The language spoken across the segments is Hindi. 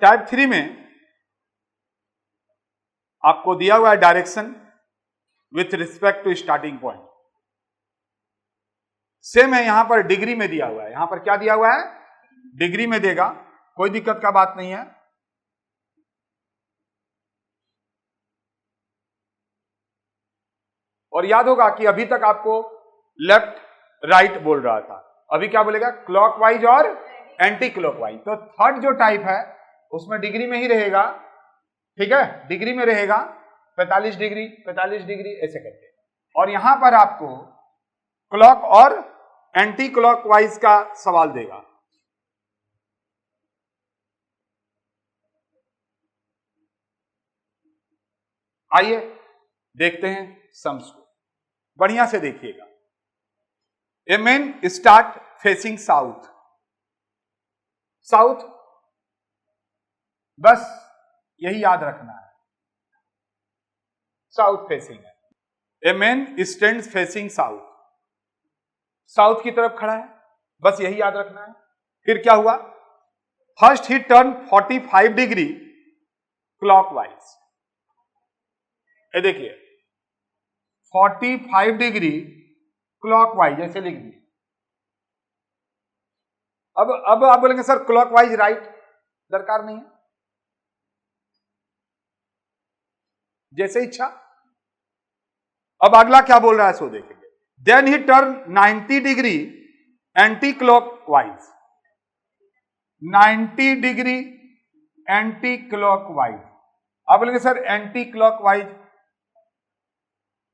टाइप 3 में आपको दिया हुआ है direction with respect to starting point. Same है, यहां पर डिग्री में दिया हुआ है। यहां पर क्या दिया हुआ है? डिग्री में देगा, कोई दिक्कत का बात नहीं है। और याद होगा कि अभी तक आपको लेफ्ट राइट बोल रहा था, अभी क्या बोलेगा? क्लॉकवाइज और एंटी क्लॉकवाइज। तो थर्ड जो टाइप है उसमें डिग्री में ही रहेगा, ठीक है, डिग्री में रहेगा, 45 डिग्री 45 डिग्री ऐसे करके। और यहां पर आपको क्लॉक और एंटी क्लॉकवाइज का सवाल देगा। आइए देखते हैं सम्स को, बढ़िया से देखिएगा। A man start facing south, south, बस यही याद रखना है, साउथ फेसिंग है। A man stands facing south, south की तरफ खड़ा है, बस यही याद रखना है। फिर क्या हुआ? फर्स्ट ही टर्न 45 डिग्री क्लॉकवाइज। ये देखिए 45 डिग्री क्लॉकवाइज ऐसे लिख दिए। अब आप बोलेंगे सर क्लॉकवाइज राइट, दरकार नहीं है, जैसे इच्छा। अब अगला क्या बोल रहा है सो देखेंगे। Then he turn 90 degree anti clockwise, 90 degree anti clockwise. आप बोलेंगे सर एंटी क्लॉकवाइज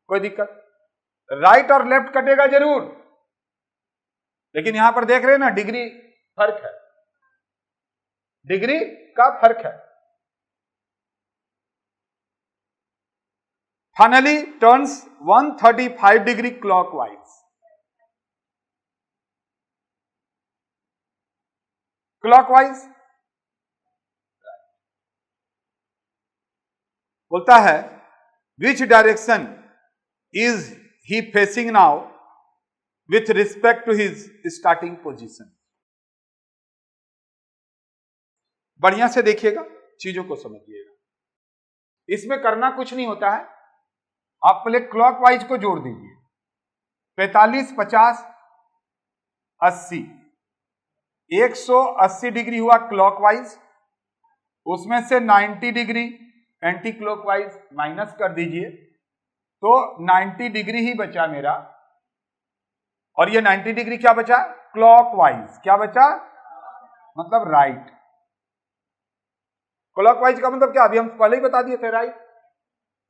कोई दिक्कत, राइट और लेफ्ट कटेगा जरूर, लेकिन यहां पर देख रहे हैं ना डिग्री फर्क है, डिग्री का फर्क है। Finally turns 135 degree clockwise. Clockwise बोलता है which direction is he facing now with respect to his starting position. बढ़िया से देखिएगा, चीजों को समझिएगा। इसमें करना कुछ नहीं होता है, आप पहले क्लॉकवाइज को जोड़ दीजिए। 45 50 80, 180 डिग्री हुआ क्लॉकवाइज, उसमें से 90 डिग्री एंटी क्लॉकवाइज माइनस कर दीजिए, तो 90 डिग्री ही बचा मेरा। और ये 90 डिग्री क्या बचा? क्लॉकवाइज। क्या बचा? मतलब राइट। क्लॉकवाइज का मतलब क्या? अभी हम पहले ही बता दिए थे, राइट।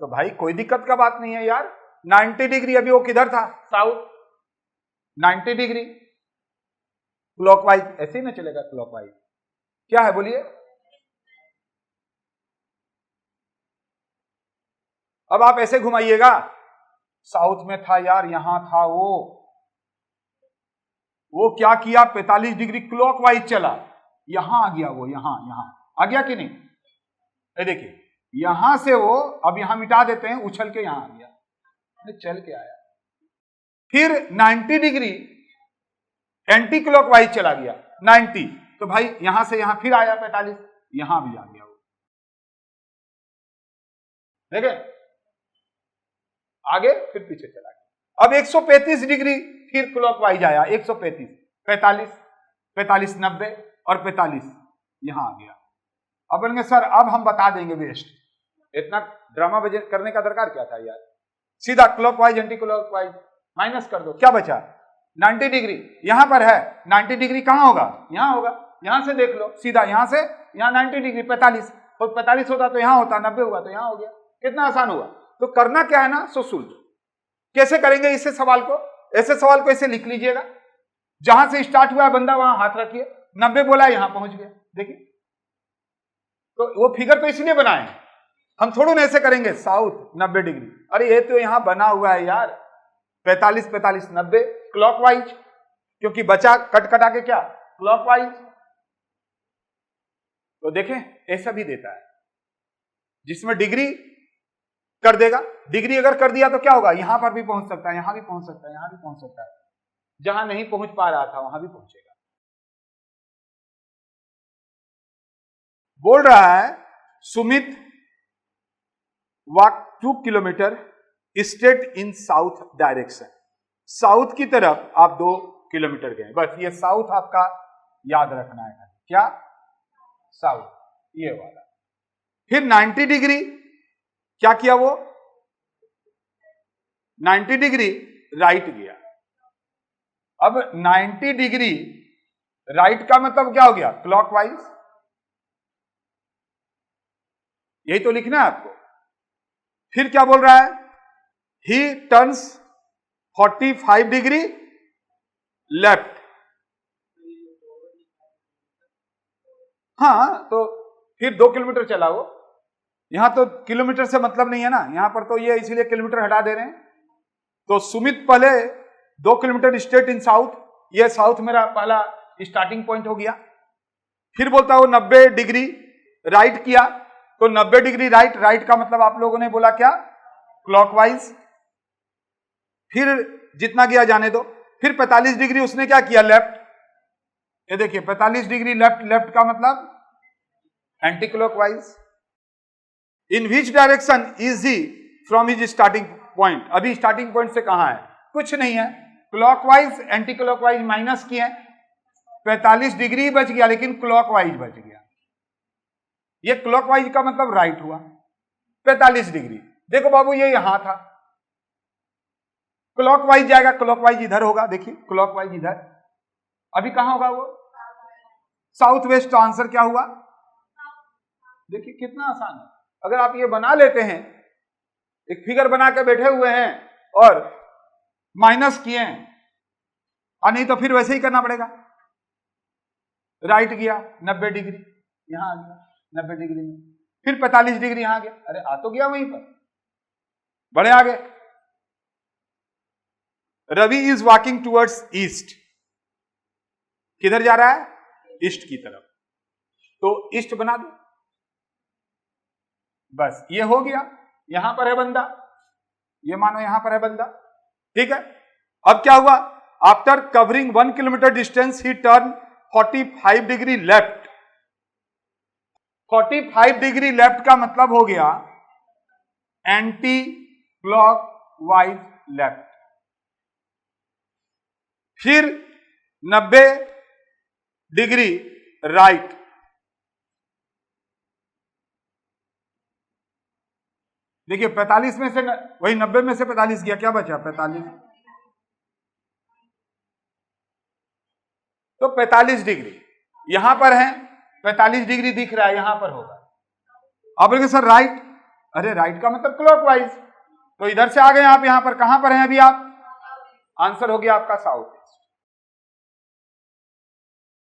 तो भाई कोई दिक्कत का बात नहीं है यार। 90 डिग्री अभी वो किधर था? साउथ। 90 डिग्री क्लॉकवाइज, ऐसे ही ना चलेगा क्लॉकवाइज। क्या है बोलिए? अब आप ऐसे घुमाइएगा, साउथ में था यार, यहां था वो क्या किया? 45 डिग्री क्लॉकवाइज चला, यहां आ गया वो, यहां आ गया कि नहीं? ये देखिए यहां से वो, अब यहां मिटा देते हैं, उछल के यहां आ गया, चल के आया। फिर 90 डिग्री एंटी क्लॉकवाइज चला गया 90, तो भाई यहां से यहां फिर आया 45, यहां भी आ गया वो, देखे? आगे फिर पीछे चला गया। अब 135 डिग्री फिर क्लॉकवाइज आया, 135 45 45 90 और 45 यहां आ गया। अब बोलेंगे सर अब हम बता देंगे, बेस्ट, इतना ड्रामा बजट करने का दरकार क्या था यार? सीधा क्लॉकवाइज एंटी क्लॉकवाइज माइनस कर दो, क्या बचा? 90 डिग्री यहां पर है, 90 डिग्री कहां होगा? यहां होगा, यहां से देख लो सीधा, यहां से यहां 90 डिग्री 45, तो 45 होता तो यहां होता, 90 हुआ तो यहां हो गया। कितना आसान हुआ। तो करना क्या है ना, सो सुन। कैसे करेंगे इसे सवाल को? ऐसे सवाल को ऐसे लिख लीजिएगा, जहां से स्टार्ट हुआ है बंदा वहां हाथ रखिए, 90 बोला यहां पहुंच गया, देखिए। तो वो फिगर तो इसलिए बनाए, हम थोड़ा ना ऐसे करेंगे साउथ 90 डिग्री, अरे ये तो यहां बना हुआ है यार, 45 45 90 क्लॉकवाइज, क्योंकि बचा कट कटा के क्या? क्लॉकवाइज। तो देखें ऐसा भी देता है, जिसमें डिग्री कर देगा, डिग्री अगर कर दिया तो क्या होगा? यहां पर भी पहुंच सकता है, यहां भी पहुंच सकता है, यहां भी पहुंच सकता है, जहां नहीं पहुंच पा रहा था वहां भी पहुंचेगा। बोल रहा है Sumit walk 2 kilometre straight in south direction, south की तरफ आप 2 किलोमीटर गए। बस ये साउथ आपका याद रखना है, क्या साउथ, ये वाला। फिर 90 डिग्री क्या किया वो, 90 डिग्री राइट गया। अब 90 डिग्री राइट का मतलब क्या हो गया, क्लॉकवाइज, यही तो लिखना है आपको। फिर क्या बोल रहा है, ही टर्न्स 45 डिग्री लेफ्ट। हाँ, तो फिर 2 किलोमीटर चला वो, यहां तो किलोमीटर से मतलब नहीं है ना, यहां पर तो ये इसीलिए किलोमीटर हटा दे रहे हैं। तो सुमित पहले 2 किलोमीटर स्ट्रेट इन साउथ, ये साउथ मेरा पहला स्टार्टिंग पॉइंट हो गया। फिर बोलता है वो 90 डिग्री राइट किया, तो 90 डिग्री राइट, राइट का मतलब आप लोगों ने बोला क्या, क्लॉकवाइज। फिर जितना गया जाने दो। फिर 45 डिग्री उसने क्या किया, लेफ्ट। ये देखिए 45 डिग्री लेफ्ट, लेफ्ट का मतलब anti clockwise. In which direction is he from his starting point, अभी स्टार्टिंग पॉइंट से कहां है, कुछ नहीं है, क्लॉकवाइज एंटी क्लॉकवाइज माइनस किए, 45 डिग्री बच गया, लेकिन क्लॉकवाइज बच गया। ये क्लॉकवाइज का मतलब राइट हुआ 45 डिग्री। देखो बाबू ये यहां था, क्लॉकवाइज जाएगा, क्लॉकवाइज इधर होगा, देखिए क्लॉकवाइज इधर, अभी कहां होगा वो, साउथ वेस्ट। तो आंसर क्या हुआ, देखिए कितना आसान है। अगर आप ये बना लेते हैं, एक फिगर बना के बैठे हुए हैं और माइनस किए हैं, और नहीं तो फिर वैसे ही करना पड़ेगा। राइट गया 90 डिग्री, यहां आ गया 90 डिग्री में, फिर 45 डिग्री यहां आ गया, अरे आ तो गया वहीं पर, बड़े आगे। Ravi is walking towards east, किधर जा रहा है, ईस्ट की तरफ, तो ईस्ट बना दो, बस ये हो गया। यहां पर है बंदा, ये मानो यहां पर है बंदा, ठीक है। अब क्या हुआ, आफ्टर कवरिंग 1 किलोमीटर डिस्टेंस ही turn 45 degree left. 45 degree left का मतलब हो गया एंटी क्लॉकवाइज लेफ्ट। फिर 90 डिग्री राइट, देखिए 45 में से वही 90 में से 45 गया, क्या बचा 45, तो 45 डिग्री यहां पर है, 45 डिग्री दिख रहा है, यहां पर होगा। अब बोलेंगे सर राइट, अरे राइट का मतलब क्लॉकवाइज, तो इधर से आ गए आप, यहां पर कहां पर हैं अभी आप, आंसर हो गया आपका साउथ।